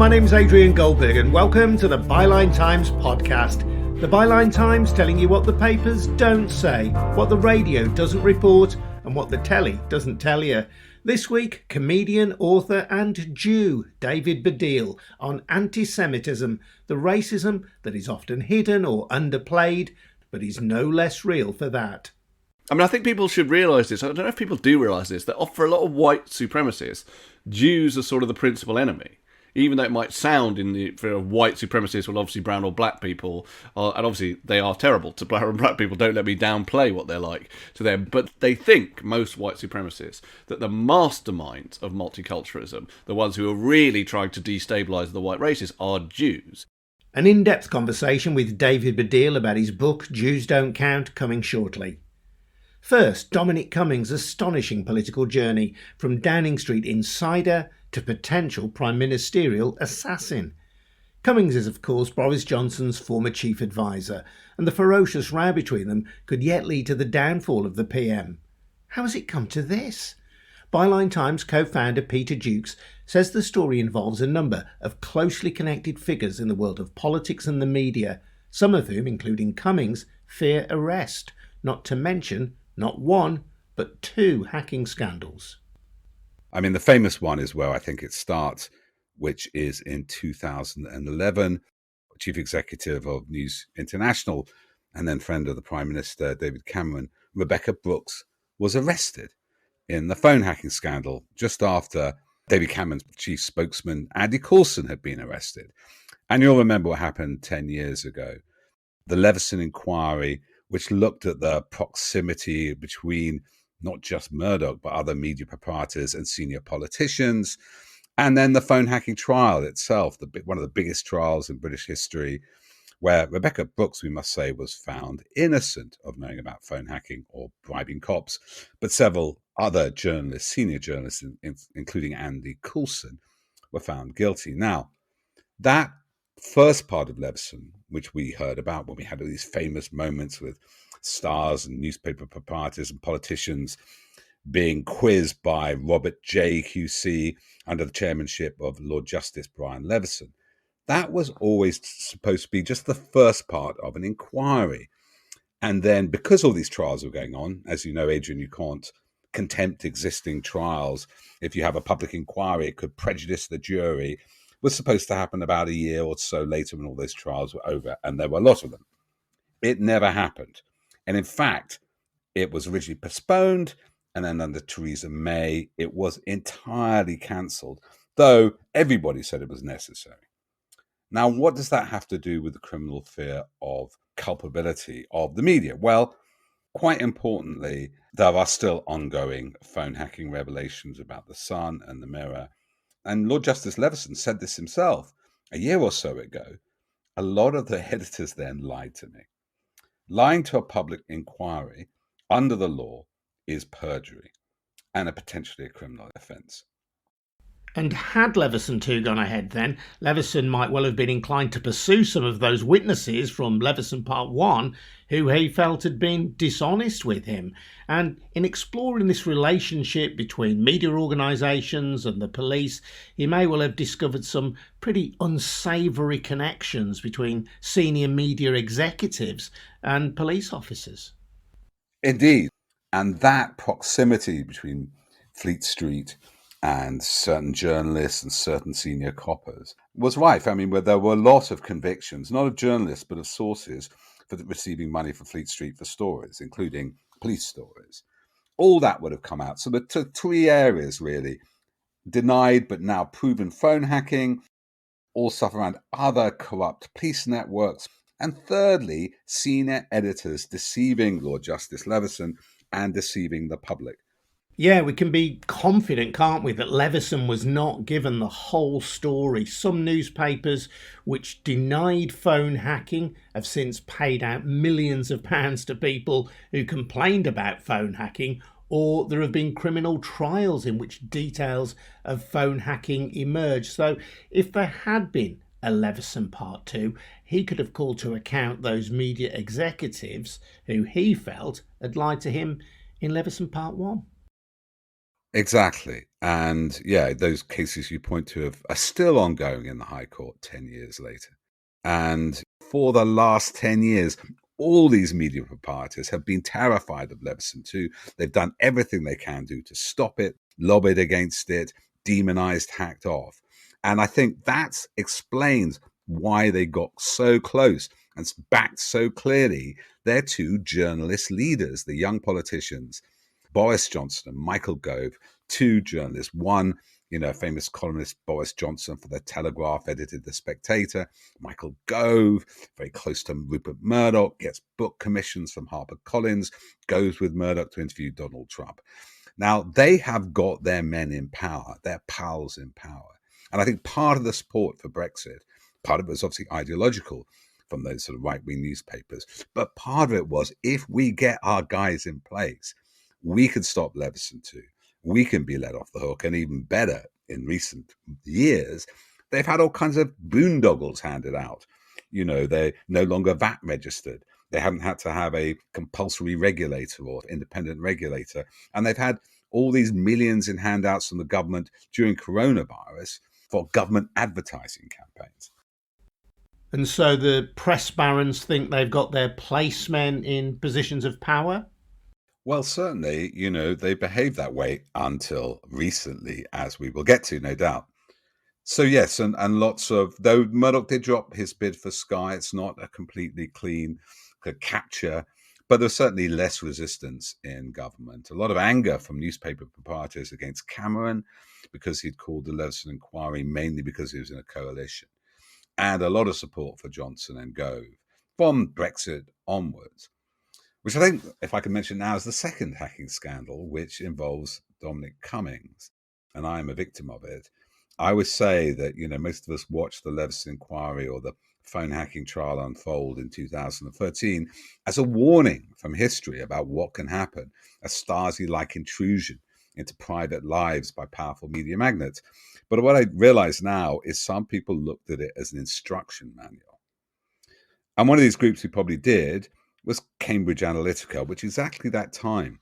my name's Adrian Goldberg and welcome to the Byline Times podcast. The Byline Times telling you what the papers don't say, what the radio doesn't report and what the telly doesn't tell you. This week, comedian, author and Jew David Baddiel on anti-Semitism, the racism that is often hidden or underplayed, but is no less real for that. I mean, I think people should realise this. I don't know if people do realise this, that for a lot of white supremacists, Jews are sort of the principal enemy. Even though it might sound for white supremacists, well, obviously brown or black people, and obviously they are terrible to brown and black people, don't let me downplay what they're like to them, but they think, most white supremacists, that the masterminds of multiculturalism, the ones who are really trying to destabilise the white races, are Jews. An in-depth conversation with David Baddiel about his book, Jews Don't Count, coming shortly. First, Dominic Cummings' astonishing political journey from Downing Street insider to potential prime ministerial assassin. Cummings is, of course, Boris Johnson's former chief advisor, and the ferocious row between them could yet lead to the downfall of the PM. How has it come to this? Byline Times co-founder Peter Jukes says the story involves a number of closely connected figures in the world of politics and the media, some of whom, including Cummings, fear arrest, not to mention not one, but two hacking scandals. I mean, the famous one is where I think it starts, which is in 2011. Chief executive of News International and then friend of the Prime Minister, David Cameron, Rebekah Brooks, was arrested in the phone hacking scandal just after David Cameron's chief spokesman, Andy Coulson, had been arrested. And you'll remember what happened 10 years ago. The Leveson inquiry, which looked at the proximity between not just Murdoch, but other media proprietors and senior politicians. And then the phone hacking trial itself, one of the biggest trials in British history, where Rebekah Brooks, we must say, was found innocent of knowing about phone hacking or bribing cops, but several other journalists, senior journalists, including Andy Coulson, were found guilty. Now, that first part of Leveson, which we heard about when we had all these famous moments with stars and newspaper proprietors and politicians being quizzed by Robert J. QC under the chairmanship of Lord Justice Brian Leveson, that was always supposed to be just the first part of an inquiry. And then because all these trials were going on, as you know, Adrian, you can't contempt existing trials. If you have a public inquiry, it could prejudice the jury. Was supposed to happen about a year or so later when all those trials were over, and there were a lot of them. It never happened. And in fact, it was originally postponed, and then under Theresa May, it was entirely cancelled, though everybody said it was necessary. Now, what does that have to do with the criminal fear of culpability of the media? Well, quite importantly, there are still ongoing phone hacking revelations about the Sun and the Mirror. And Lord Justice Leveson said this himself a year or so ago. A lot of the editors then lied to me. Lying to a public inquiry under the law is perjury and a potentially a criminal offence. And had Leveson 2 gone ahead then, Leveson might well have been inclined to pursue some of those witnesses from Leveson Part 1 who he felt had been dishonest with him. And in exploring this relationship between media organisations and the police, he may well have discovered some pretty unsavoury connections between senior media executives and police officers. Indeed. And that proximity between Fleet Street and certain journalists and certain senior coppers was rife. I mean, where there were a lot of convictions, not of journalists, but of sources for receiving money from Fleet Street for stories, including police stories. All that would have come out. So the three areas, really: denied but now proven phone hacking, all stuff around other corrupt police networks, and thirdly, senior editors deceiving Lord Justice Leveson and deceiving the public. Yeah, we can be confident, can't we, that Leveson was not given the whole story. Some newspapers which denied phone hacking have since paid out millions of pounds to people who complained about phone hacking, or there have been criminal trials in which details of phone hacking emerged. So if there had been a Leveson Part 2, he could have called to account those media executives who he felt had lied to him in Leveson Part 1. Exactly. And yeah, those cases you point to are still ongoing in the High Court 10 years later. And for the last 10 years, all these media proprietors have been terrified of Leveson 2. They've done everything they can do to stop it, lobbied against it, demonized, hacked off. And I think that explains why they got so close and backed so clearly their two journalist leaders, the young politicians, Boris Johnson and Michael Gove, two journalists. One, famous columnist Boris Johnson for The Telegraph, edited The Spectator. Michael Gove, very close to Rupert Murdoch, gets book commissions from HarperCollins, goes with Murdoch to interview Donald Trump. Now, they have got their men in power, their pals in power. And I think part of the support for Brexit, part of it was obviously ideological from those sort of right-wing newspapers, but part of it was, if we get our guys in place, we can stop Leveson 2. We can be let off the hook. And even better, in recent years, they've had all kinds of boondoggles handed out. They're no longer VAT registered. They haven't had to have a compulsory regulator or independent regulator. And they've had all these millions in handouts from the government during coronavirus for government advertising campaigns. And so the press barons think they've got their placemen in positions of power? Well, certainly, they behaved that way until recently, as we will get to, no doubt. So, yes, and lots of, though Murdoch did drop his bid for Sky, it's not a completely clean capture, but there's certainly less resistance in government. A lot of anger from newspaper proprietors against Cameron because he'd called the Leveson inquiry mainly because he was in a coalition, and a lot of support for Johnson and Gove from Brexit onwards. Which I think, if I can mention now, is the second hacking scandal, which involves Dominic Cummings, and I am a victim of it. I would say that, most of us watched the Leveson inquiry or the phone hacking trial unfold in 2013 as a warning from history about what can happen, a Stasi-like intrusion into private lives by powerful media magnates. But what I realize now is some people looked at it as an instruction manual. And one of these groups who probably did was Cambridge Analytica, which exactly that time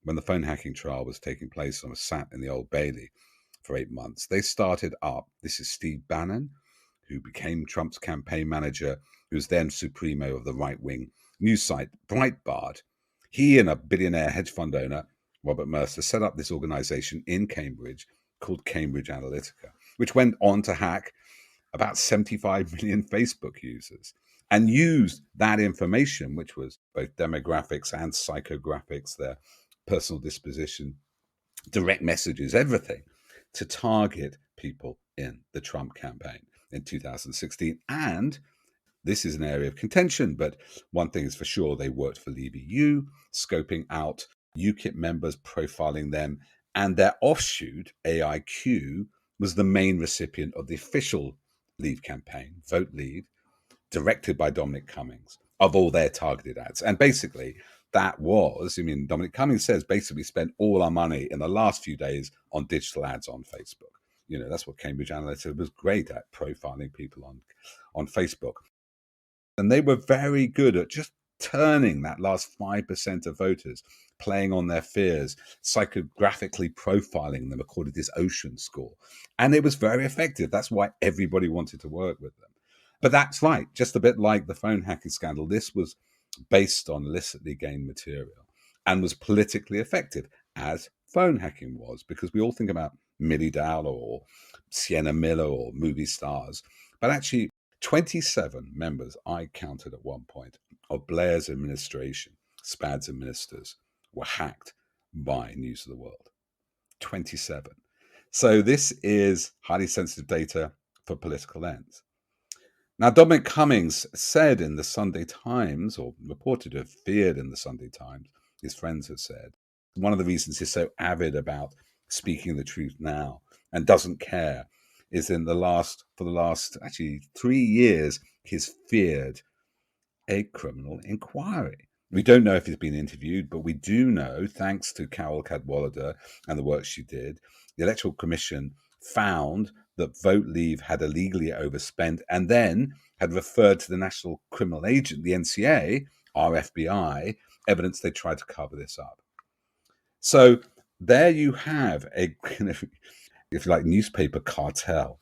when the phone hacking trial was taking place and was sat in the Old Bailey for 8 months. They started up, this is Steve Bannon, who became Trump's campaign manager, who was then supremo of the right-wing news site Breitbart. He and a billionaire hedge fund owner, Robert Mercer, set up this organization in Cambridge called Cambridge Analytica, which went on to hack about 75 million Facebook users, and used that information, which was both demographics and psychographics, their personal disposition, direct messages, everything, to target people in the Trump campaign in 2016. And this is an area of contention, but one thing is for sure, they worked for Leave EU, scoping out UKIP members, profiling them, and their offshoot, AIQ, was the main recipient of the official Leave campaign, Vote Leave, directed by Dominic Cummings, of all their targeted ads. And basically, that was, Dominic Cummings says, basically spent all our money in the last few days on digital ads on Facebook. That's what Cambridge Analytica was great at, profiling people on Facebook. And they were very good at just turning that last 5% of voters, playing on their fears, psychographically profiling them according to this ocean score. And it was very effective. That's why everybody wanted to work with them. But that's right, just a bit like the phone hacking scandal. This was based on illicitly gained material and was politically effective, as phone hacking was, because we all think about Millie Dowler or Sienna Miller or movie stars. But actually, 27 members, I counted at one point, of Blair's administration, SPAD's ministers, were hacked by News of the World. 27. So this is highly sensitive data for political ends. Now, Dominic Cummings said in the Sunday Times, or reported to have feared in the Sunday Times, his friends have said, one of the reasons he's so avid about speaking the truth now and doesn't care is for the last actually 3 years, he's feared a criminal inquiry. We don't know if he's been interviewed, but we do know, thanks to Carol Cadwallader and the work she did, the Electoral Commission found that Vote Leave had illegally overspent and then had referred to the National Criminal Agent, the NCA, our FBI, evidence they tried to cover this up. So there you have a, if you like, newspaper cartel,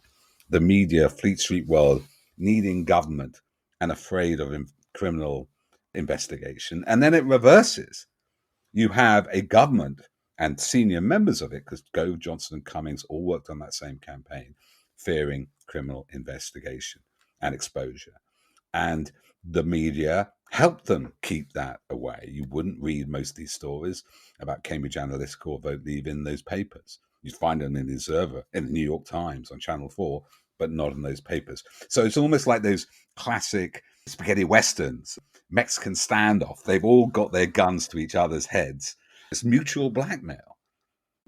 the media, Fleet Street world, needing government and afraid of criminal investigation. And then it reverses. You have a government and senior members of it, because Gove, Johnson, and Cummings all worked on that same campaign, fearing criminal investigation and exposure. And the media helped them keep that away. You wouldn't read most of these stories about Cambridge Analytica or Vote Leave in those papers. You'd find them in the Observer, in the New York Times, on Channel 4, but not in those papers. So it's almost like those classic spaghetti westerns, Mexican standoff. They've all got their guns to each other's heads. It's mutual blackmail.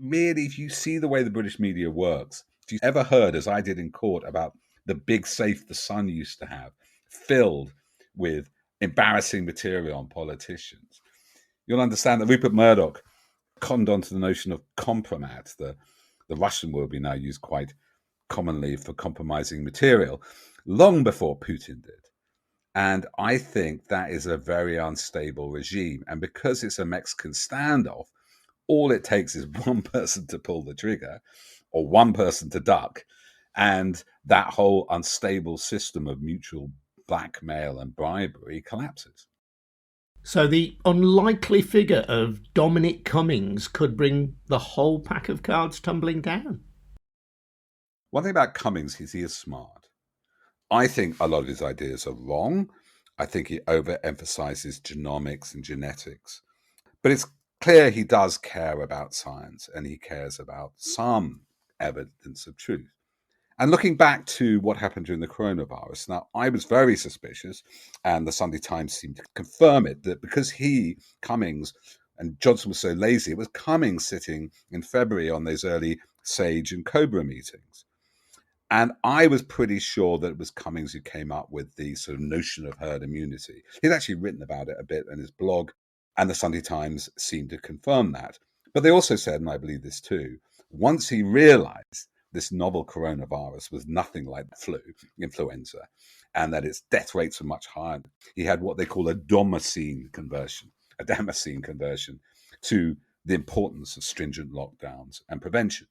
Really, if you see the way the British media works, if you ever heard, as I did in court, about the big safe the Sun used to have, filled with embarrassing material on politicians, you'll understand that Rupert Murdoch conned onto the notion of compromat, the Russian word we now use quite commonly for compromising material, long before Putin did. And I think that is a very unstable regime. And because it's a Mexican standoff, all it takes is one person to pull the trigger or one person to duck, and that whole unstable system of mutual blackmail and bribery collapses. So the unlikely figure of Dominic Cummings could bring the whole pack of cards tumbling down. One thing about Cummings is he is smart. I think a lot of his ideas are wrong. I think he overemphasizes genomics and genetics. But it's clear he does care about science, and he cares about some evidence of truth. And looking back to what happened during the coronavirus, now I was very suspicious, and the Sunday Times seemed to confirm it, that because Cummings, and Johnson was so lazy, it was Cummings sitting in February on those early SAGE and COBRA meetings. And I was pretty sure that it was Cummings who came up with the sort of notion of herd immunity. He'd actually written about it a bit in his blog, and the Sunday Times seemed to confirm that. But they also said, and I believe this too, once he realized this novel coronavirus was nothing like influenza, and that its death rates were much higher, he had what they call a Damascene conversion to the importance of stringent lockdowns and prevention.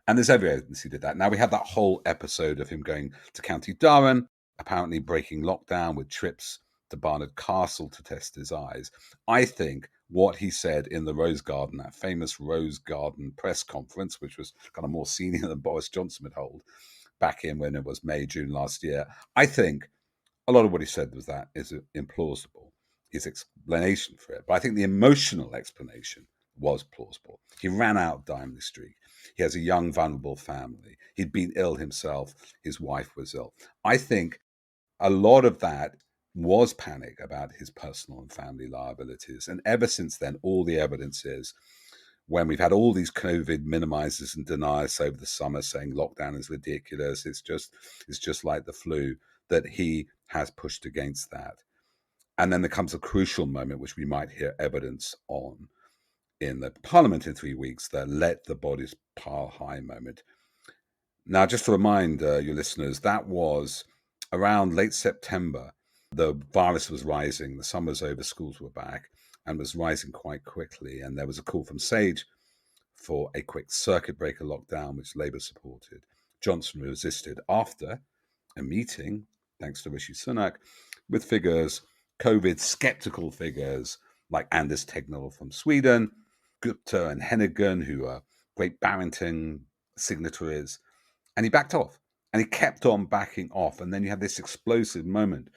And there's every evidence he did that. Now, we had that whole episode of him going to County Durham, apparently breaking lockdown with trips to Barnard Castle to test his eyes. I think what he said in the Rose Garden, that famous Rose Garden press conference, which was kind of more senior than Boris Johnson would hold back in when it was May, June last year, I think a lot of what he said was that is implausible, his explanation for it. But I think the emotional explanation was plausible. He ran out of Downing Street. He has a young, vulnerable family. He'd been ill himself. His wife was ill. I think a lot of that was panic about his personal and family liabilities. And ever since then, all the evidence is, when we've had all these COVID minimizers and deniers over the summer saying lockdown is ridiculous, it's just like the flu, that he has pushed against that. And then there comes a crucial moment, which we might hear evidence on in the Parliament in 3 weeks, the let the bodies pile high moment. Now, just to remind your listeners, that was around late September. The virus was rising, the summer's over, schools were back, and was rising quite quickly. And there was a call from SAGE for a quick circuit breaker lockdown, which Labour supported. Johnson resisted after a meeting, thanks to Rishi Sunak, with figures, COVID skeptical figures like Anders Tegnell from Sweden, Gupta and Hennigan, who are Great Barrington signatories, and he backed off. And he kept on backing off. And then you have this explosive moment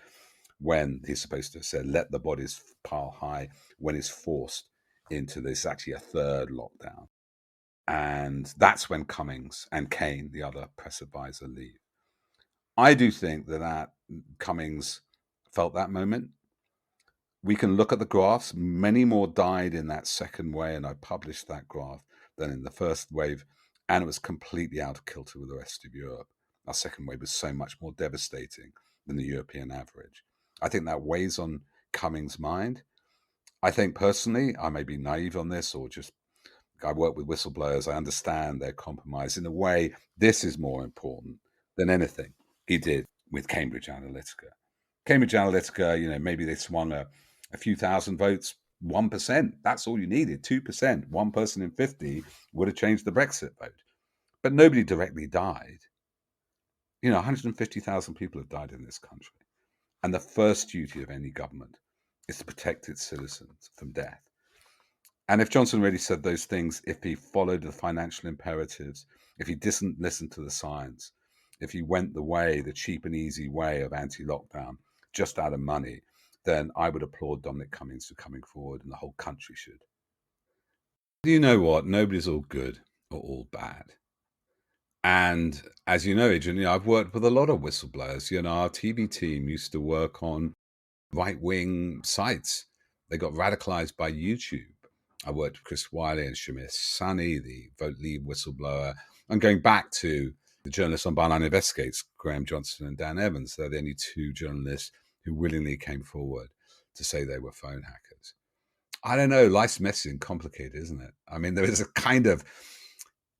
when he's supposed to have said, let the bodies pile high, when he's forced into this, actually a third lockdown. And that's when Cummings and Kane, the other press advisor, leave. I do think that Cummings felt that moment. We can look at the graphs. Many more died in that second wave, and I published that graph, than in the first wave, and it was completely out of kilter with the rest of Europe. Our second wave was so much more devastating than the European average. I think that weighs on Cummings' mind. I think personally, I may be naive on this, or just, I work with whistleblowers, I understand their compromise. In a way, this is more important than anything he did with Cambridge Analytica. Cambridge Analytica, maybe they swung a few thousand votes, 1%. That's all you needed, 2%. One person in 50 would have changed the Brexit vote. But nobody directly died. 150,000 people have died in this country. And the first duty of any government is to protect its citizens from death. And if Johnson really said those things, if he followed the financial imperatives, if he didn't listen to the science, if he went the cheap and easy way of anti-lockdown, just out of money, then I would applaud Dominic Cummings for coming forward, and the whole country should. You know what? Nobody's all good or all bad. And as you know, Adrian, I've worked with a lot of whistleblowers. Our TV team used to work on right-wing sites. They got radicalized by YouTube. I worked with Chris Wiley and Shamir Sani, the Vote Leave whistleblower. I'm going back to the journalists on Byline Investigates, Graham Johnson and Dan Evans. They're the only two journalists who willingly came forward to say they were phone hackers. I don't know. Life's messy and complicated, isn't it? I mean, there is a kind of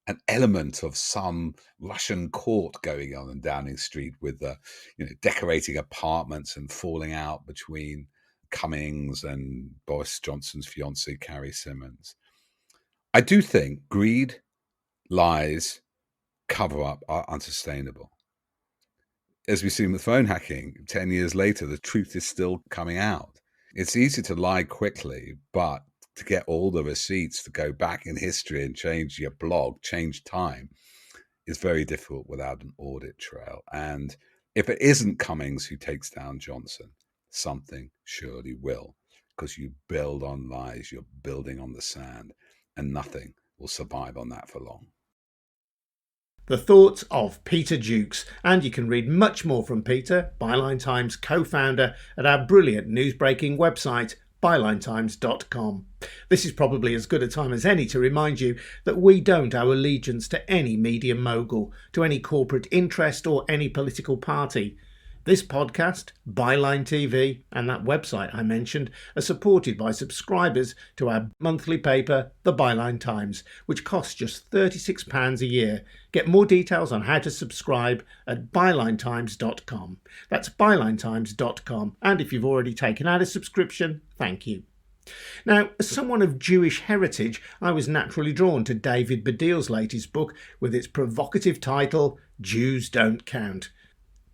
an element of some Russian court going on in Downing Street with decorating apartments and falling out between Cummings and Boris Johnson's fiancée, Carrie Simmons. I do think greed, lies, cover-up are unsustainable. As we've seen with phone hacking, 10 years later, the truth is still coming out. It's easy to lie quickly, but to get all the receipts to go back in history and change your blog, change time, is very difficult without an audit trail. And if it isn't Cummings who takes down Johnson, something surely will, because you build on lies, you're building on the sand, and nothing will survive on that for long. The thoughts of Peter Jukes, and you can read much more from Peter, Byline Times co-founder, at our brilliant news-breaking website, bylinetimes.com. This is probably as good a time as any to remind you that we don't owe allegiance to any media mogul, to any corporate interest or any political party. This podcast, Byline TV, and that website I mentioned are supported by subscribers to our monthly paper, The Byline Times, which costs just £36 a year. Get more details on how to subscribe at bylinetimes.com. That's bylinetimes.com. And if you've already taken out a subscription, thank you. Now, as someone of Jewish heritage, I was naturally drawn to David Baddiel's latest book with its provocative title, Jews Don't Count.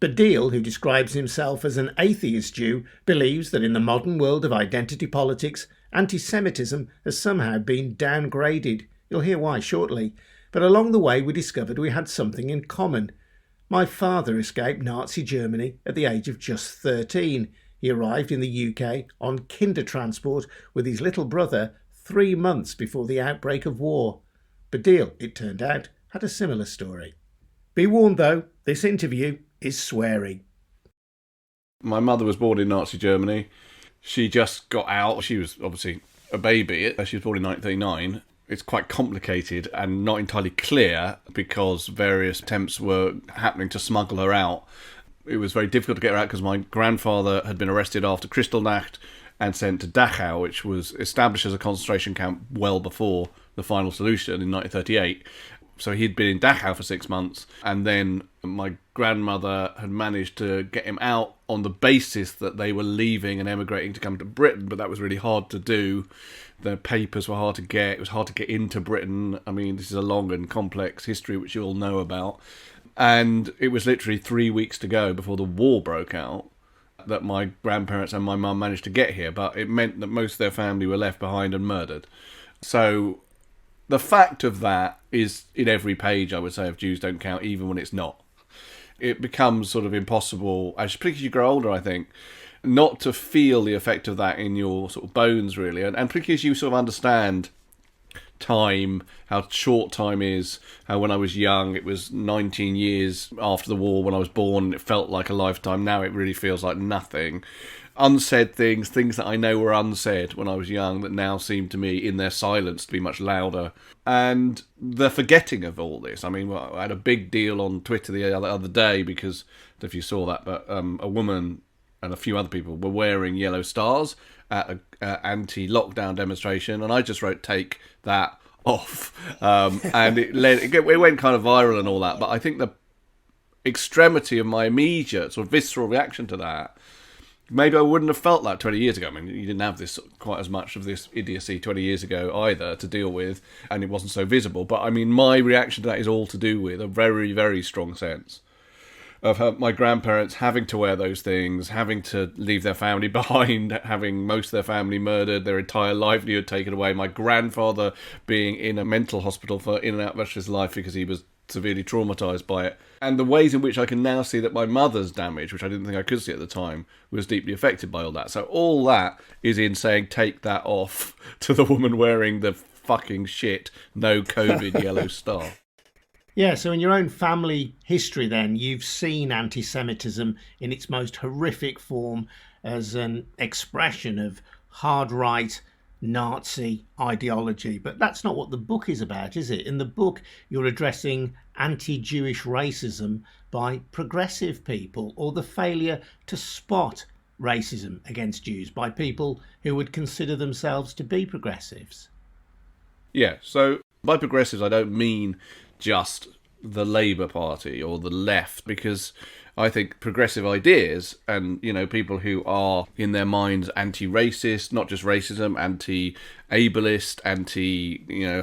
Baddiel, who describes himself as an atheist Jew, believes that in the modern world of identity politics, anti-Semitism has somehow been downgraded. You'll hear why shortly. But along the way we discovered we had something in common. My father escaped Nazi Germany at the age of just 13. He arrived in the UK on kinder transport with his little brother 3 months before the outbreak of war. Baddiel, it turned out, had a similar story. Be warned though, this interview is swearing. My mother was born in Nazi Germany. She just got out. She was obviously a baby. She was born in 1939. It's quite complicated and not entirely clear because various attempts were happening to smuggle her out. It was very difficult to get her out because my grandfather had been arrested after Kristallnacht and sent to Dachau, which was established as a concentration camp well before the final solution in 1938. So he'd been in Dachau for 6 months, and then my grandmother had managed to get him out on the basis that they were leaving and emigrating to come to Britain, but that was really hard to do. The papers were hard to get. It was hard to get into Britain. I mean, this is a long and complex history which you all know about. And it was literally 3 weeks to go before the war broke out that my grandparents and my mum managed to get here, but it meant that most of their family were left behind and murdered. So the fact of that is in every page, I would say, of Jews Don't Count, even when it's not. It becomes sort of impossible, particularly as you grow older, I think, not to feel the effect of that in your sort of bones, really. And particularly as you sort of understand time, how short time is, how when I was young, it was 19 years after the war when I was born, and it felt like a lifetime. Now it really feels like nothing. Unsaid things that I know were unsaid when I was young that now seem to me in their silence to be much louder. And the forgetting of all this. I mean, I had a big deal on Twitter the other day because, I don't know if you saw that, but a woman and a few other people were wearing yellow stars at an anti-lockdown demonstration, and I just wrote, take that off. And it went kind of viral and all that, but I think the extremity of my immediate sort of visceral reaction to that maybe I wouldn't have felt that 20 years ago. I mean, you didn't have this quite as much of this idiocy 20 years ago either to deal with, and it wasn't so visible. But I mean, my reaction to that is all to do with a very, very strong sense of my grandparents having to wear those things, having to leave their family behind, having most of their family murdered, their entire livelihood taken away, my grandfather being in a mental hospital for in and out of his life because he was severely traumatised by it, and the ways in which I can now see that my mother's damage, which I didn't think I could see at the time, was deeply affected by all that. So all that is in saying, take that off, to the woman wearing the fucking shit, no COVID yellow star. Yeah, so in your own family history then, you've seen anti-Semitism in its most horrific form as an expression of hard-right Nazi ideology. But that's not what the book is about, is it? In the book, you're addressing anti-Jewish racism by progressive people, or the failure to spot racism against Jews by people who would consider themselves to be progressives. Yeah, so by progressives I don't mean just the Labour Party or the left, because I think progressive ideas and, you know, people who are in their minds anti-racist, not just racism, anti-ableist,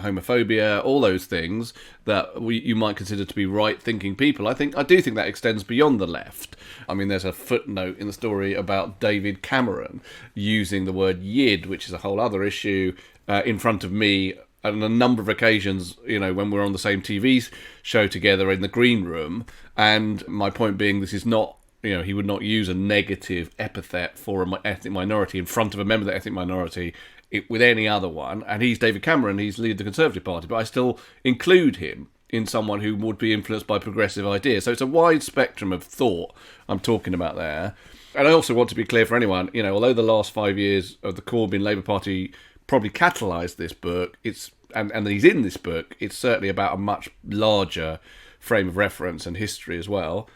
homophobia, all those things that you might consider to be right-thinking people, I do think that extends beyond the left. I mean, there's a footnote in the story about David Cameron using the word yid, which is a whole other issue, in front of me on a number of occasions, you know, when we're on the same TV show together in the green room. And my point being, this is not, you know, he would not use a negative epithet for an ethnic minority in front of a member of the ethnic minority with any other one. And he's David Cameron, he's leader of the Conservative Party, but I still include him in someone who would be influenced by progressive ideas. So it's a wide spectrum of thought I'm talking about there. And I also want to be clear for anyone, you know, although the last 5 years of the Corbyn Labour Party probably catalysed this book, and he's in this book, it's certainly about a much larger frame of reference and history as well.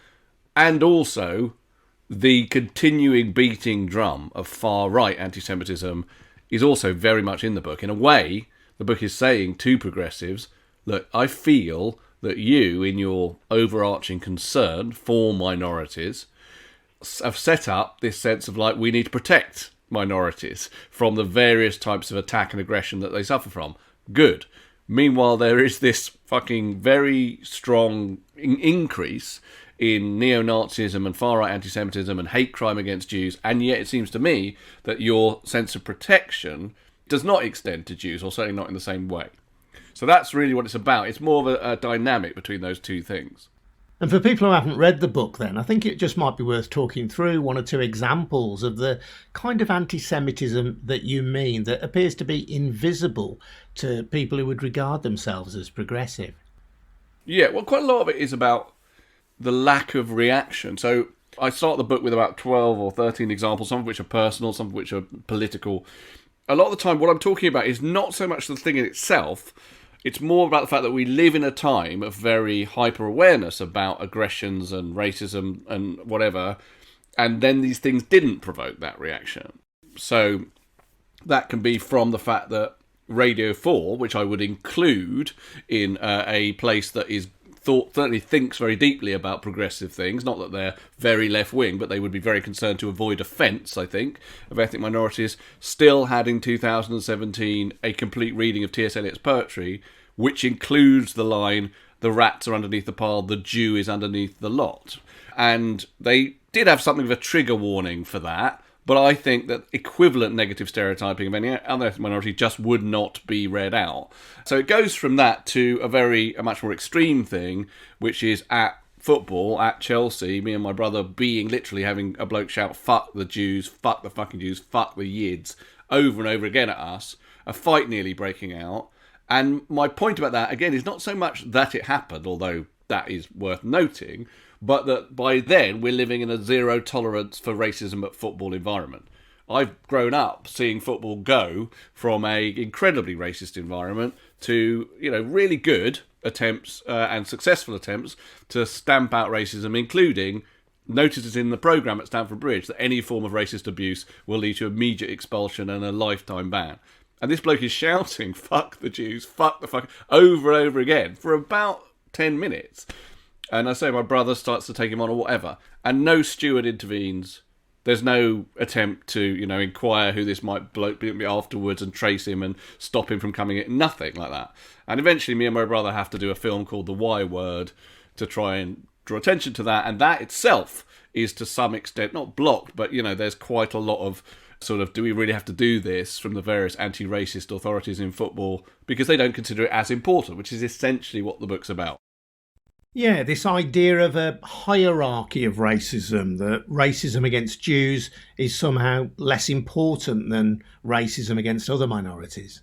And also, the continuing beating drum of far-right anti-Semitism is also very much in the book. In a way, the book is saying to progressives, look, I feel that you, in your overarching concern for minorities, have set up this sense of, like, we need to protect minorities from the various types of attack and aggression that they suffer from. Good. Meanwhile, there is this fucking very strong increase in neo-Nazism and far-right anti-Semitism and hate crime against Jews, and yet it seems to me that your sense of protection does not extend to Jews, or certainly not in the same way. So that's really what it's about. It's more of a dynamic between those two things. And for people who haven't read the book then, I think it just might be worth talking through one or two examples of the kind of anti-Semitism that you mean, that appears to be invisible to people who would regard themselves as progressive. Yeah, well, quite a lot of it is about the lack of reaction. So I start the book with about 12 or 13 examples, some of which are personal, some of which are political. A lot of the time, what I'm talking about is not so much the thing in itself. It's more about the fact that we live in a time of very hyper-awareness about aggressions and racism and whatever, and then these things didn't provoke that reaction. So that can be from the fact that Radio 4, which I would include in a place that is certainly thinks very deeply about progressive things, not that they're very left-wing, but they would be very concerned to avoid offence, I think, of ethnic minorities, still had in 2017 a complete reading of T.S. Eliot's poetry, which includes the line, the rats are underneath the pile, the Jew is underneath the lot. And they did have something of a trigger warning for that, but I think that equivalent negative stereotyping of any other ethnic minority just would not be read out. So it goes from that to a much more extreme thing, which is at football, at Chelsea, me and my brother literally having a bloke shout, fuck the Jews, fuck the fucking Jews, fuck the yids, over and over again at us, a fight nearly breaking out. And my point about that, again, is not so much that it happened, although that is worth noting, but that by then we're living in a zero tolerance for racism at football environment. I've grown up seeing football go from a incredibly racist environment to, you know, really good attempts and successful attempts to stamp out racism, including notices in the programme at Stamford Bridge that any form of racist abuse will lead to immediate expulsion and a lifetime ban. And this bloke is shouting, fuck the Jews, fuck the fuck, over and over again for about 10 minutes. And I say my brother starts to take him on or whatever. And no steward intervenes. There's no attempt to, inquire who this bloke be afterwards and trace him and stop him from coming in. Nothing like that. And eventually me and my brother have to do a film called The Y Word to try and draw attention to that. And that itself is to some extent not blocked, but, there's quite a lot of sort of, do we really have to do this from the various anti-racist authorities in football because they don't consider it as important, which is essentially what the book's about. Yeah, this idea of a hierarchy of racism, that racism against Jews is somehow less important than racism against other minorities.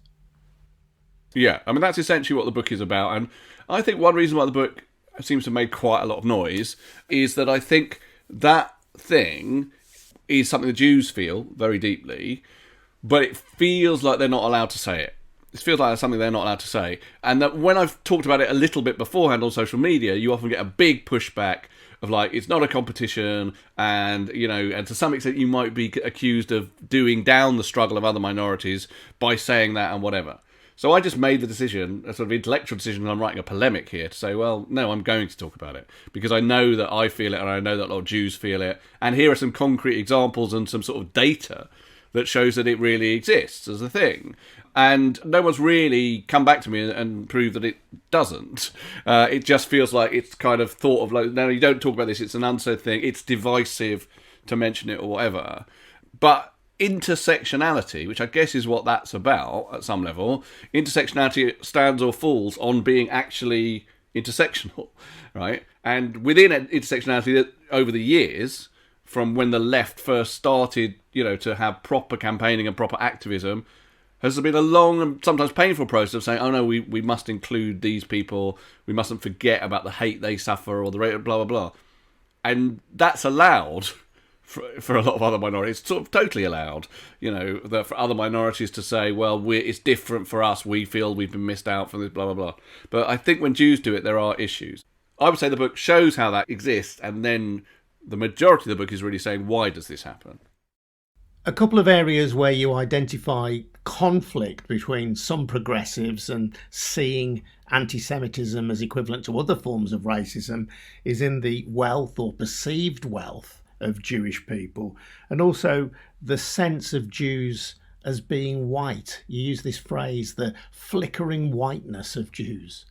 Yeah, I mean, that's essentially what the book is about. And I think one reason why the book seems to have made quite a lot of noise is that I think that thing is something the Jews feel very deeply, but it feels like they're not allowed to say it. It feels like something they're not allowed to say. And that when I've talked about it a little bit beforehand on social media, you often get a big pushback of like, it's not a competition, and, and to some extent you might be accused of doing down the struggle of other minorities by saying that and whatever. So I just made the decision, a sort of intellectual decision, and I'm writing a polemic here to say, well, no, I'm going to talk about it because I know that I feel it and I know that a lot of Jews feel it. And here are some concrete examples and some sort of data that shows that it really exists as a thing. And no one's really come back to me and proved that it doesn't. It just feels like it's kind of thought of like, no, you don't talk about this, it's an unsaid thing, it's divisive to mention it or whatever. But intersectionality, which I guess is what that's about at some level, intersectionality stands or falls on being actually intersectional, right? And within intersectionality, over the years, from when the left first started, to have proper campaigning and proper activism, has been a long and sometimes painful process of saying, oh no, we must include these people, we mustn't forget about the hate they suffer or the rate of blah, blah, blah. And that's allowed for a lot of other minorities, it's sort of totally allowed, for other minorities to say, well, it's different for us, we feel we've been missed out from this, blah, blah, blah. But I think when Jews do it, there are issues. I would say the book shows how that exists, and then the majority of the book is really saying, why does this happen? A couple of areas where you identify conflict between some progressives and seeing anti-Semitism as equivalent to other forms of racism is in the wealth or perceived wealth of Jewish people, and also the sense of Jews as being white. You use this phrase, the flickering whiteness of Jews.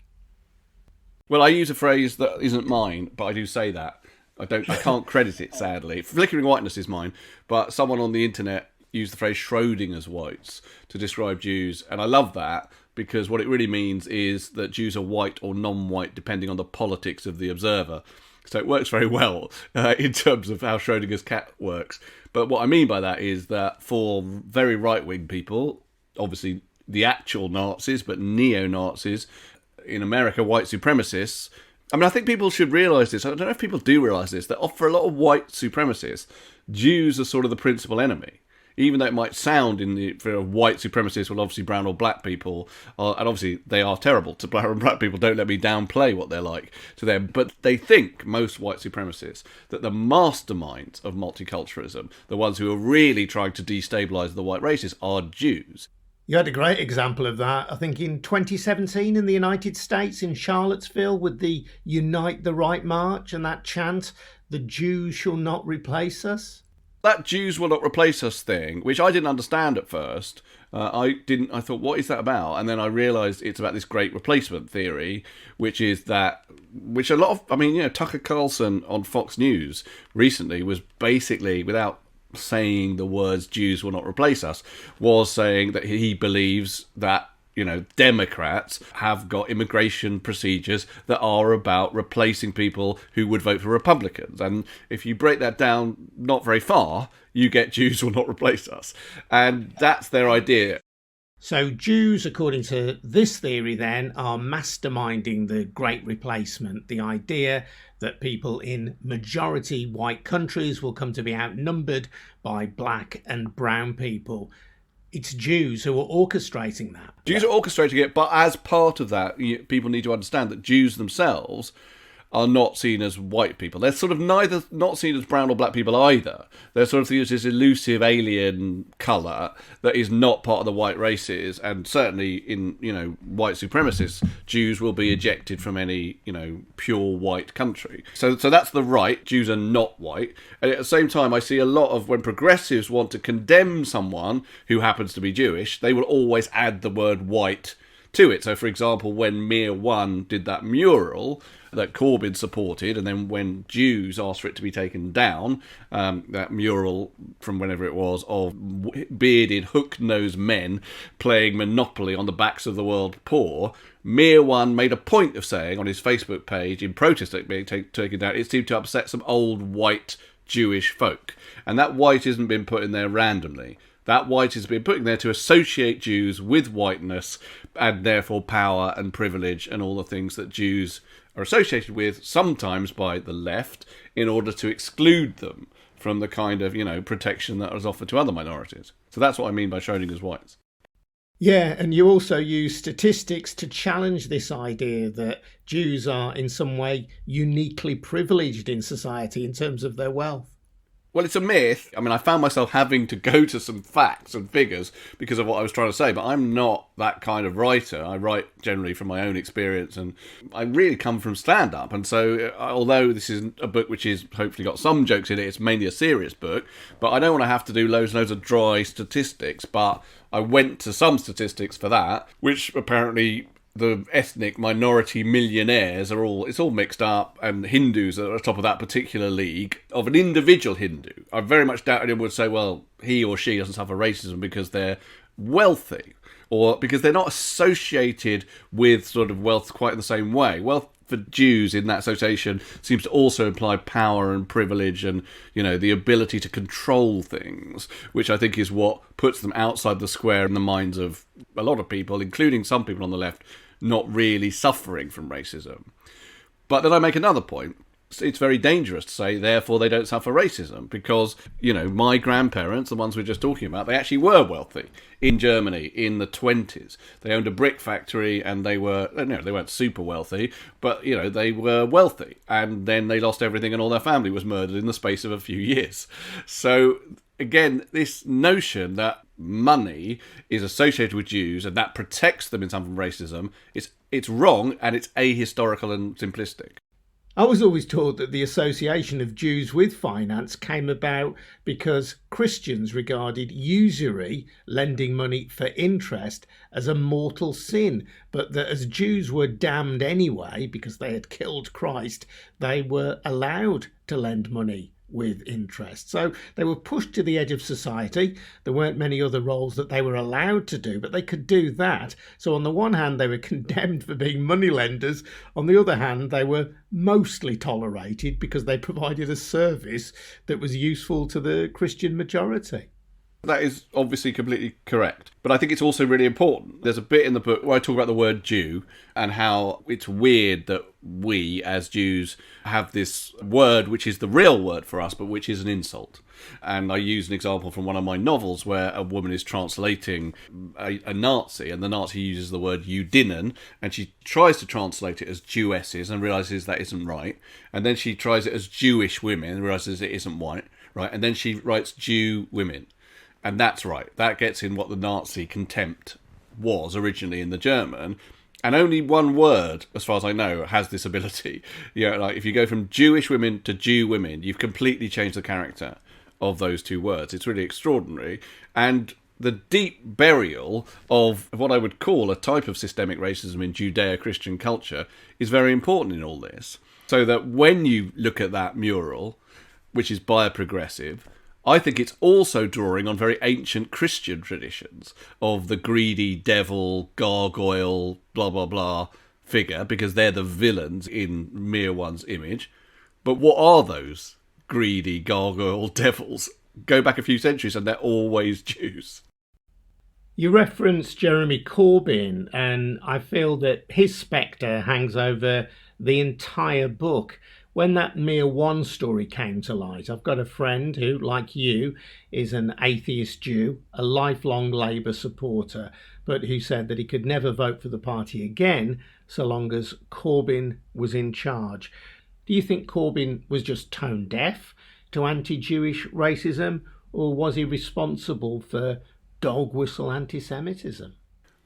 Well, I use a phrase that isn't mine, but I do say that. I can't credit it, sadly. Flickering whiteness is mine, but someone on the internet used the phrase Schrodinger's whites to describe Jews, and I love that because what it really means is that Jews are white or non-white depending on the politics of the observer. So it works very well in terms of how Schrodinger's cat works. But what I mean by that is that for very right-wing people, obviously the actual Nazis, but neo-Nazis, in America, white supremacists, I mean, I think people should realise this. I don't know if people do realise this, that for a lot of white supremacists, Jews are sort of the principal enemy. Even though it might sound for white supremacists, well, obviously brown or black people, and obviously they are terrible to brown and black people, don't let me downplay what they're like to them, but they think, most white supremacists, that the masterminds of multiculturalism, the ones who are really trying to destabilise the white races, are Jews. You had a great example of that, I think, in 2017 in the United States, in Charlottesville, with the Unite the Right March and that chant, "The Jews shall not replace us." That Jews will not replace us thing, which I didn't understand at first. I thought, what is that about? And then I realised it's about this great replacement theory, which a lot of, Tucker Carlson on Fox News recently was basically, without saying the words Jews will not replace us, was saying that he believes that Democrats have got immigration procedures that are about replacing people who would vote for Republicans. And if you break that down not very far, you get Jews will not replace us. And that's their idea. So Jews, according to this theory then, are masterminding the Great Replacement, the idea that people in majority white countries will come to be outnumbered by black and brown people. It's Jews who are orchestrating that. Jews are orchestrating it, but as part of that, people need to understand that Jews themselves are not seen as white people. They're sort of neither not seen as brown or black people either. They're sort of seen as this elusive alien colour that is not part of the white races, and certainly in, white supremacists, Jews will be ejected from any, pure white country. So that's the right. Jews are not white. And at the same time, I see a lot of when progressives want to condemn someone who happens to be Jewish, they will always add the word white to it. So, for example, when Mere One did that mural that Corbyn supported, and then when Jews asked for it to be taken down, that mural from whenever it was of bearded, hook-nosed men playing Monopoly on the backs of the world poor, Mere One made a point of saying on his Facebook page, in protest at being taken down, it seemed to upset some old white Jewish folk. And that white isn't been put in there randomly. That white has been put in there to associate Jews with whiteness and therefore power and privilege and all the things that Jews are associated with, sometimes by the left, in order to exclude them from the kind of, protection that is offered to other minorities. So that's what I mean by Schrodinger's whites. Yeah, and you also use statistics to challenge this idea that Jews are in some way uniquely privileged in society in terms of their wealth. Well, it's a myth. I mean, I found myself having to go to some facts and figures because of what I was trying to say, but I'm not that kind of writer. I write generally from my own experience, and I really come from stand-up. And so, although this is a book which is hopefully got some jokes in it, it's mainly a serious book, but I don't want to have to do loads and loads of dry statistics, but I went to some statistics for that, which apparently the ethnic minority millionaires it's all mixed up, and Hindus are at the top of that particular league of an individual Hindu. I very much doubt anyone would say, well, he or she doesn't suffer racism because they're wealthy or because they're not associated with sort of wealth quite in the same way. Wealth for Jews in that association seems to also imply power and privilege and, the ability to control things, which I think is what puts them outside the square in the minds of a lot of people, including some people on the left, not really suffering from racism. But then I make another point. It's very dangerous to say, therefore, they don't suffer racism, because, my grandparents, the ones we're just talking about, they actually were wealthy in Germany in the 20s. They owned a brick factory, and they weren't super wealthy, but, they were wealthy. And then they lost everything, and all their family was murdered in the space of a few years. So, again, this notion that money is associated with Jews and that protects them in some from racism, it's wrong, and it's ahistorical and simplistic. I was always taught that the association of Jews with finance came about because Christians regarded usury, lending money for interest, as a mortal sin, but that as Jews were damned anyway because they had killed Christ, they were allowed to lend money with interest. So they were pushed to the edge of society. There weren't many other roles that they were allowed to do, but they could do that. So on the one hand, they were condemned for being moneylenders. On the other hand, they were mostly tolerated because they provided a service that was useful to the Christian majority. That is obviously completely correct. But I think it's also really important. There's a bit in the book where I talk about the word Jew and how it's weird that we, as Jews, have this word which is the real word for us, but which is an insult. And I use an example from one of my novels where a woman is translating a Nazi, and the Nazi uses the word Judinnen, and she tries to translate it as Jewesses and realises that isn't right. And then she tries it as Jewish women and realises it isn't right. And then she writes Jew women. And that's right. That gets in what the Nazi contempt was originally in the German. And only one word, as far as I know, has this ability. Like if you go from Jewish women to Jew women, you've completely changed the character of those two words. It's really extraordinary. And the deep burial of what I would call a type of systemic racism in Judeo-Christian culture is very important in all this. So that when you look at that mural, which is by a progressive, I think it's also drawing on very ancient Christian traditions of the greedy devil, gargoyle, blah, blah, blah figure, because they're the villains in Mere One's image. But what are those greedy gargoyle devils? Go back a few centuries and they're always Jews. You reference Jeremy Corbyn, and I feel that his spectre hangs over the entire book. When that Mere One story came to light, I've got a friend who, like you, is an atheist Jew, a lifelong Labour supporter, but who said that he could never vote for the party again so long as Corbyn was in charge. Do you think Corbyn was just tone deaf to anti-Jewish racism, or was he responsible for dog whistle anti-Semitism?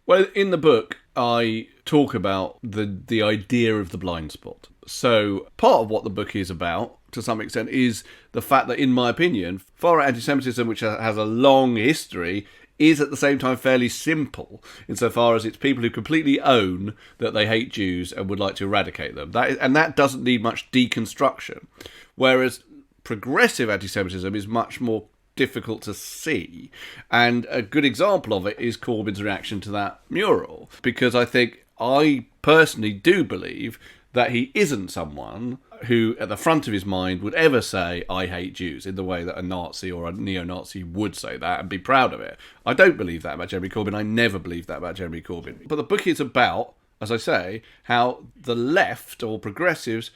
Well, in the book, I talk about the idea of the blind spot. So part of what the book is about, to some extent, is the fact that, in my opinion, far-right anti-Semitism, which has a long history, is at the same time fairly simple, insofar as it's people who completely own that they hate Jews and would like to eradicate them. That doesn't need much deconstruction. Whereas progressive anti-Semitism is much more difficult to see. And a good example of it is Corbyn's reaction to that mural. Because I personally do believe that he isn't someone who, at the front of his mind, would ever say, I hate Jews, in the way that a Nazi or a neo-Nazi would say that and be proud of it. I don't believe that about Jeremy Corbyn. I never believed that about Jeremy Corbyn. But the book is about, as I say, how the left, or progressives,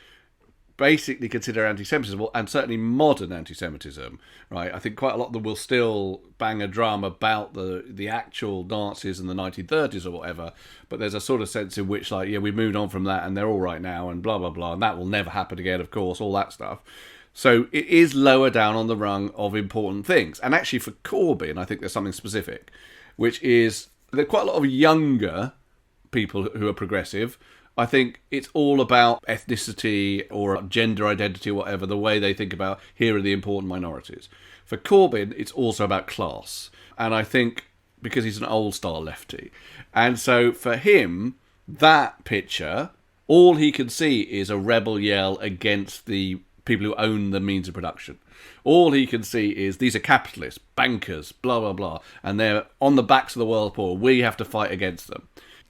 basically consider anti-Semitism, and certainly modern anti-Semitism, right? I think quite a lot of them will still bang a drum about the actual Nazis in the 1930s or whatever, but there's a sort of sense in which, like, yeah, we've moved on from that and they're all right now and blah, blah, blah, and that will never happen again, of course, all that stuff. So it is lower down on the rung of important things. And actually for Corbyn, I think there's something specific, which is there are quite a lot of younger people who are progressive. I think it's all about ethnicity or gender identity or whatever, the way they think about here are the important minorities. For Corbyn, it's also about class. And I think because he's an old-style lefty. And so for him, that picture, all he can see is a rebel yell against the people who own the means of production. All he can see is these are capitalists, bankers, blah, blah, blah, and they're on the backs of the world poor. We have to fight against them.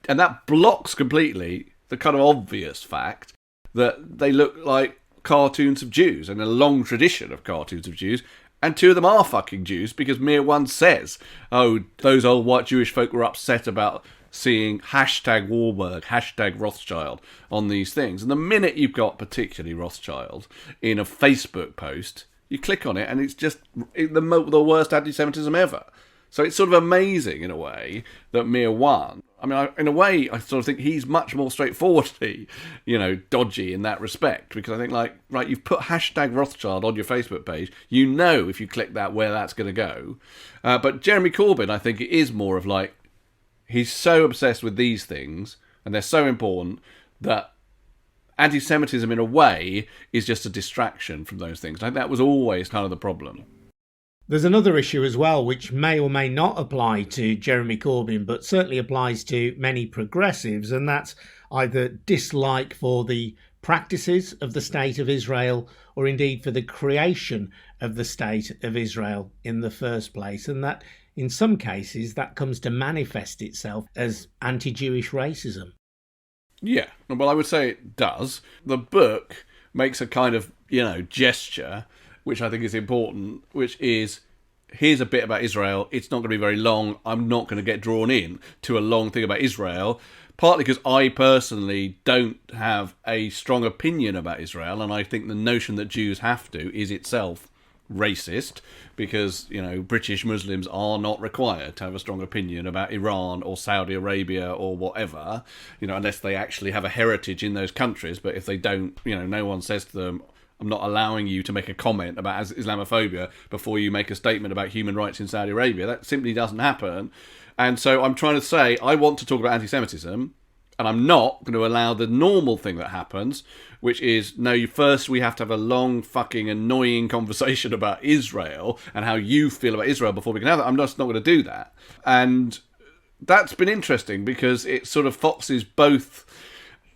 And that blocks completely the kind of obvious fact that they look like cartoons of Jews, and a long tradition of cartoons of Jews, and two of them are fucking Jews, because Mere One says, oh, those old white Jewish folk were upset about seeing hashtag Warburg, hashtag Rothschild on these things. And the minute you've got particularly Rothschild in a Facebook post, you click on it and it's just the worst anti-Semitism ever. So it's sort of amazing, in a way, that Mere One, I mean, in a way, I sort of think he's much more straightforwardly, dodgy in that respect. Because I think, like, right, you've put hashtag Rothschild on your Facebook page. You know, if you click that, where that's going to go. But Jeremy Corbyn, I think it is more of like, he's so obsessed with these things, and they're so important, that anti-Semitism, in a way, is just a distraction from those things. I think that was always kind of the problem. There's another issue as well, which may or may not apply to Jeremy Corbyn, but certainly applies to many progressives, and that's either dislike for the practices of the State of Israel, or indeed for the creation of the State of Israel in the first place, and that in some cases that comes to manifest itself as anti-Jewish racism. Yeah, well, I would say it does. The book makes a kind of, gesture, which I think is important, which is, here's a bit about Israel. It's not going to be very long. I'm not going to get drawn in to a long thing about Israel, partly because I personally don't have a strong opinion about Israel, and I think the notion that Jews have to is itself racist, because, British Muslims are not required to have a strong opinion about Iran or Saudi Arabia or whatever, unless they actually have a heritage in those countries. But if they don't, no one says to them, I'm not allowing you to make a comment about Islamophobia before you make a statement about human rights in Saudi Arabia. That simply doesn't happen. And so I'm trying to say, I want to talk about anti-Semitism, and I'm not going to allow the normal thing that happens, which is, no, first we have to have a long, fucking annoying conversation about Israel and how you feel about Israel before we can have that. I'm just not going to do that. And that's been interesting, because it sort of foxes both.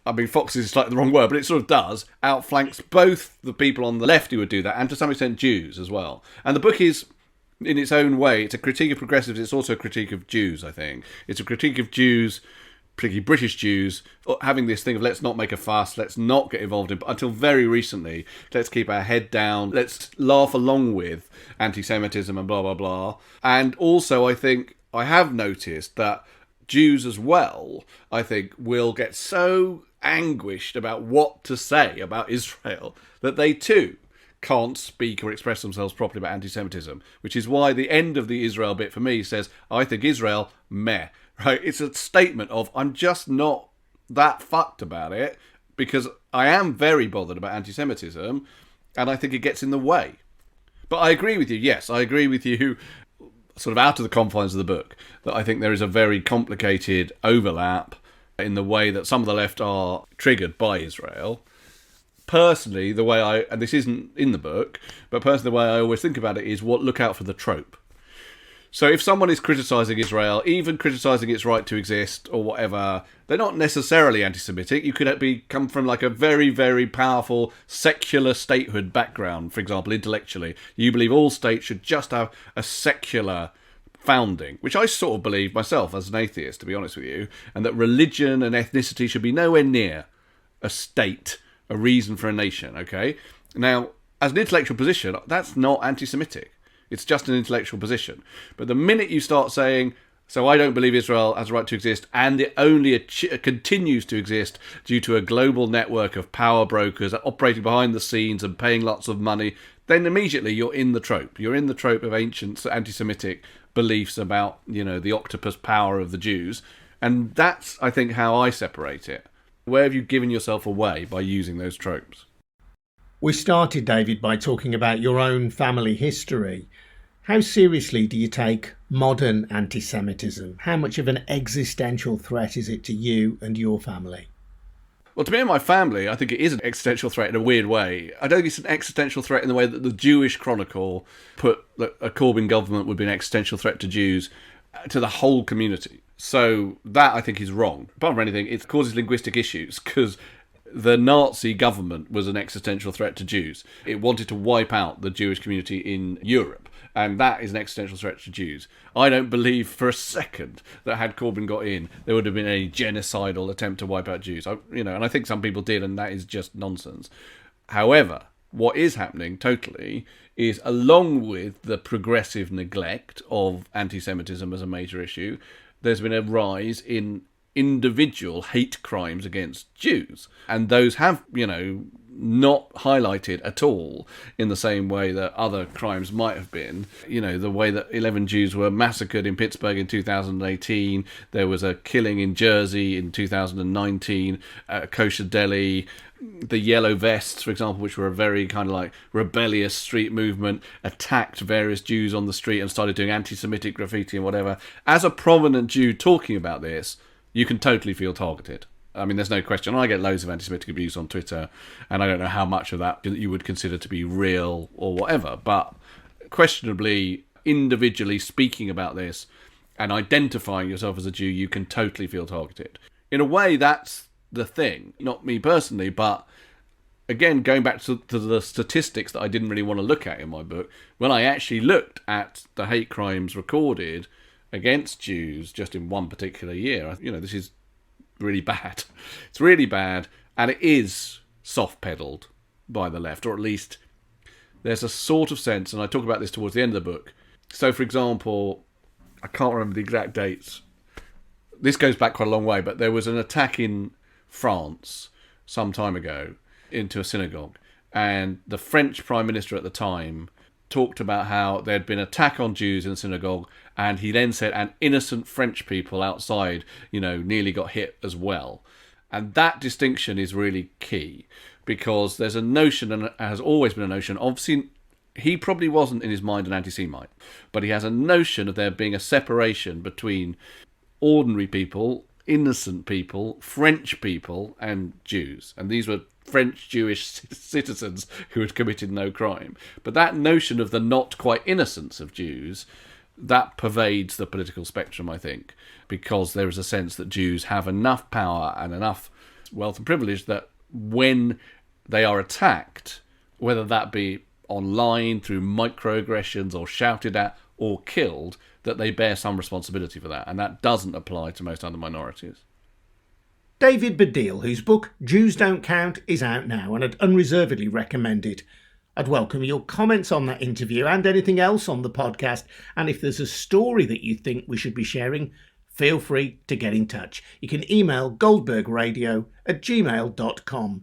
I mean, foxes is slightly the wrong word, but it sort of does, outflanks both the people on the left who would do that, and to some extent Jews as well. And the book is, in its own way, it's a critique of progressives, it's also a critique of Jews, I think. It's a critique of Jews, particularly British Jews, having this thing of let's not make a fuss, let's not get involved in, until very recently, let's keep our head down, let's laugh along with anti-Semitism and blah, blah, blah. And also, I think, I have noticed that Jews as well, I think, will get so anguished about what to say about Israel that they too can't speak or express themselves properly about anti-Semitism, which is why the end of the Israel bit for me says, I think Israel, meh, right? It's a statement of, I'm just not that fucked about it, because I am very bothered about anti-Semitism, and I think it gets in the way. But I agree with you, yes, I agree with you, sort of out of the confines of the book, that I think there is a very complicated overlap in the way that some of the left are triggered by Israel. Personally, the way and this isn't in the book, but personally the way I always think about it is look out for the trope. So if someone is criticising Israel, even criticising its right to exist or whatever, they're not necessarily anti-Semitic. You could come from like a very, very powerful secular statehood background, for example, intellectually. You believe all states should just have a secular founding, which I sort of believe myself as an atheist, to be honest with you, and that religion and ethnicity should be nowhere near a state, a reason for a nation, okay? Now, as an intellectual position, that's not anti-Semitic. It's just an intellectual position. But the minute you start saying, so I don't believe Israel has a right to exist, and it only continues to exist due to a global network of power brokers operating behind the scenes and paying lots of money, then immediately you're in the trope. You're in the trope of ancient anti-Semitic beliefs about, the octopus power of the Jews. And that's, I think, how I separate it. Where have you given yourself away by using those tropes? We started, David, by talking about your own family history. How seriously do you take modern anti-Semitism? How much of an existential threat is it to you and your family? Well, to me and my family, I think it is an existential threat in a weird way. I don't think it's an existential threat in the way that the Jewish Chronicle put a Corbyn government would be an existential threat to Jews, to the whole community. So that, I think, is wrong. Apart from anything, it causes linguistic issues because the Nazi government was an existential threat to Jews. It wanted to wipe out the Jewish community in Europe, and that is an existential threat to Jews. I don't believe for a second that had Corbyn got in, there would have been a genocidal attempt to wipe out Jews. And I think some people did, and that is just nonsense. However, what is happening totally is, along with the progressive neglect of anti-Semitism as a major issue, there's been a rise in individual hate crimes against Jews, and those have not highlighted at all in the same way that other crimes might have been. The way that 11 Jews were massacred in Pittsburgh in 2018, there was a killing in Jersey in 2019 at a kosher deli. The Yellow Vests, for example, which were a very kind of like rebellious street movement, attacked various Jews on the street and started doing anti-Semitic graffiti and whatever. As a prominent Jew talking about this, you can totally feel targeted. I mean, there's no question. I get loads of anti-Semitic abuse on Twitter, and I don't know how much of that you would consider to be real or whatever. But questionably, individually speaking about this and identifying yourself as a Jew, you can totally feel targeted. In a way, that's the thing. Not me personally, but again, going back to the statistics that I didn't really want to look at in my book, when I actually looked at the hate crimes recorded against Jews just in one particular year, this is really bad. It's really bad, and it is soft-pedalled by the left, or at least there's a sort of sense, and I talk about this towards the end of the book. So, for example, I can't remember the exact dates. This goes back quite a long way, but there was an attack in France some time ago into a synagogue, and the French Prime Minister at the time talked about how there'd been an attack on Jews in the synagogue, and he then said, and innocent French people outside, nearly got hit as well. And that distinction is really key, because there's a notion, and has always been a notion, obviously he probably wasn't in his mind an anti-Semite, but he has a notion of there being a separation between ordinary people, innocent people, French people, and Jews. And these were French Jewish citizens who had committed no crime. But that notion of the not quite innocence of Jews, that pervades the political spectrum, I think, because there is a sense that Jews have enough power and enough wealth and privilege that when they are attacked, whether that be online through microaggressions or shouted at or killed, that they bear some responsibility for that. And that doesn't apply to most other minorities. David Baddiel, whose book Jews Don't Count is out now, and I'd unreservedly recommend it. I'd welcome your comments on that interview and anything else on the podcast. And if there's a story that you think we should be sharing, feel free to get in touch. You can email goldbergradio@gmail.com.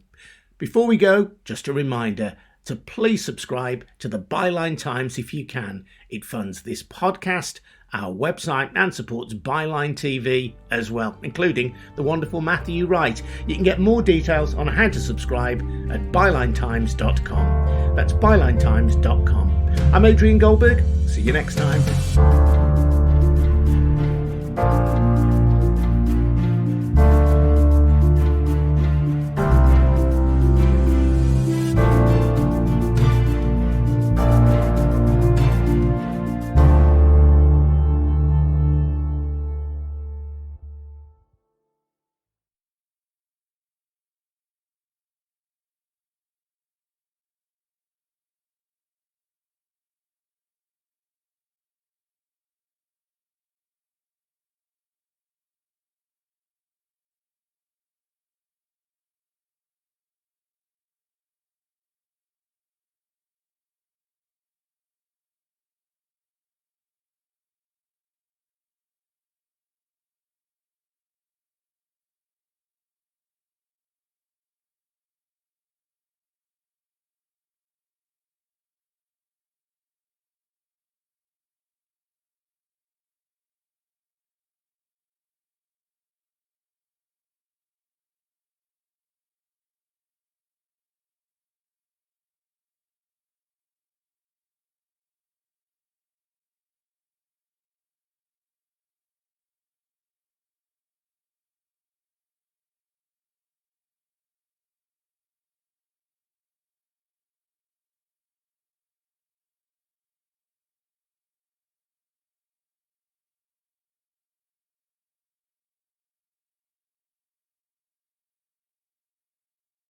Before we go, just a reminder So please subscribe to the Byline Times if you can. It funds this podcast, our website, and supports Byline TV as well, including the wonderful Matthew Wright. You can get more details on how to subscribe at bylinetimes.com. That's bylinetimes.com. I'm Adrian Goldberg. See you next time.